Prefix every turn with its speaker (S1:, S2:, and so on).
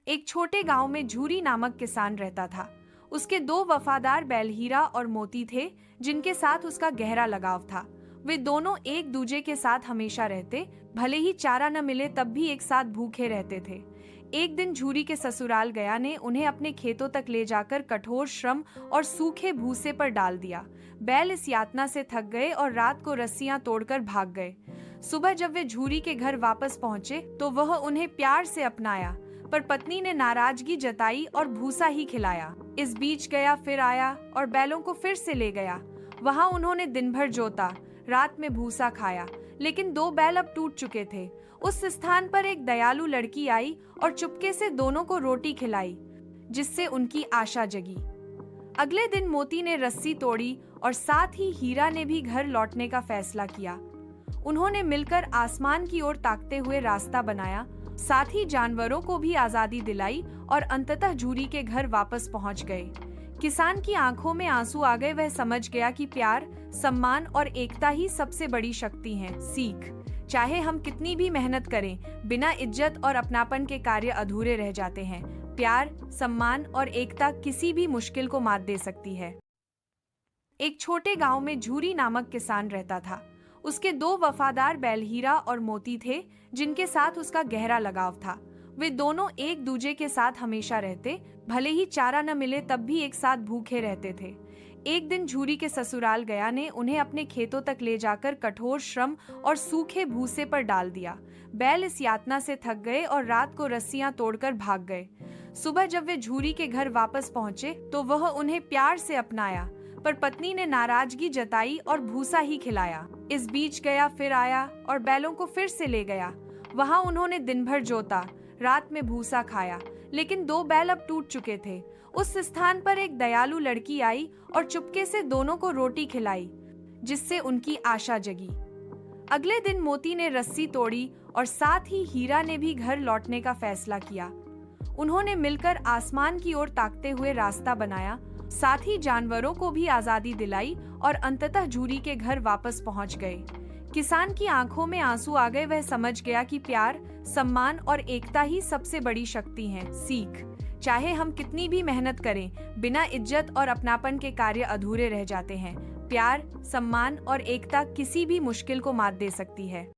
S1: एक छोटे गांव में झूरी नामक किसान रहता था। उसके दो वफादार बैल हीरा और मोती थे, जिनके साथ उसका गहरा लगाव था। वे दोनों एक दूजे के साथ हमेशा रहते, भले ही चारा न मिले तब भी एक साथ भूखे रहते थे। एक दिन झूरी के ससुराल गया ने उन्हें अपने खेतों तक ले जाकर कठोर श्रम और सूखे भूसे पर डाल दिया। बैल इस यातना से थक गए और रात को रस्सियां तोड़कर भाग गए। सुबह जब वे झूरी के घर वापस पहुंचे तो वह उन्हें प्यार से अपनाया, पर पत्नी ने नाराजगी जताई और भूसा ही खिलाया। इस बीच गया फिर आया और बैलों को फिर से ले गया। वहां उन्होंने दिन भर जोता, रात में भूसा खाया, लेकिन दो बैल अब टूट चुके थे। उस स्थान पर एक दयालु लड़की आई और चुपके से दोनों को रोटी खिलाई, जिससे उनकी आशा जगी। अगले दिन मोती ने रस्सी तोड़ी और साथ ही हीरा ने भी घर लौटने का फैसला किया। उन्होंने मिलकर आसमान की ओर ताकते हुए रास्ता बनाया, साथ ही जानवरों को भी आजादी दिलाई और अंततः झूरी के घर वापस पहुंच गए। किसान की आंखों में आंसू आ गए। वह समझ गया कि प्यार, सम्मान और एकता ही सबसे बड़ी शक्ति है। सीख: चाहे हम कितनी भी मेहनत करें, बिना इज्जत और अपनापन के कार्य अधूरे रह जाते हैं। प्यार, सम्मान और एकता किसी भी मुश्किल को मात दे सकती है। एक छोटे गांव में झूरी नामक किसान रहता था। उसके दो वफादार बैल हीरा और मोती थे, जिनके साथ उसका गहरा लगाव था। वे दोनों एक दूजे के साथ हमेशा रहते, भले ही चारा न मिले तब भी एक साथ भूखे रहते थे। एक दिन झूरी के ससुराल गया ने उन्हें अपने खेतों तक ले जाकर कठोर श्रम और सूखे भूसे पर डाल दिया। बैल इस यातना से थक गए और रात को रस्सियां तोड़कर भाग गए। सुबह जब वे झूरी के घर वापस पहुंचे तो वह उन्हें प्यार से अपनाया, पर पत्नी ने नाराजगी जताई और भूसा ही खिलाया। इस बीच गया फिर आया और बैलों को फिर से ले गया। वहां उन्होंने दिन भर जोता, रात में भूसा खाया, लेकिन दो बैल अब टूट चुके थे। उस स्थान पर एक दयालु लड़की आई और चुपके से दोनों को रोटी खिलाई, जिससे उनकी आशा जगी। अगले दिन मोती ने रस्सी तोड़ी और साथ ही हीरा ने भी घर लौटने का फैसला किया। उन्होंने मिलकर आसमान की ओर ताकते हुए रास्ता बनाया, साथ ही जानवरों को भी आजादी दिलाई और अंततः झूरी के घर वापस पहुंच गए। किसान की आंखों में आंसू आ गए। वह समझ गया कि प्यार, सम्मान और एकता ही सबसे बड़ी शक्ति है। सीख: चाहे हम कितनी भी मेहनत करें, बिना इज्जत और अपनापन के कार्य अधूरे रह जाते हैं। प्यार, सम्मान और एकता किसी भी मुश्किल को मात दे सकती है।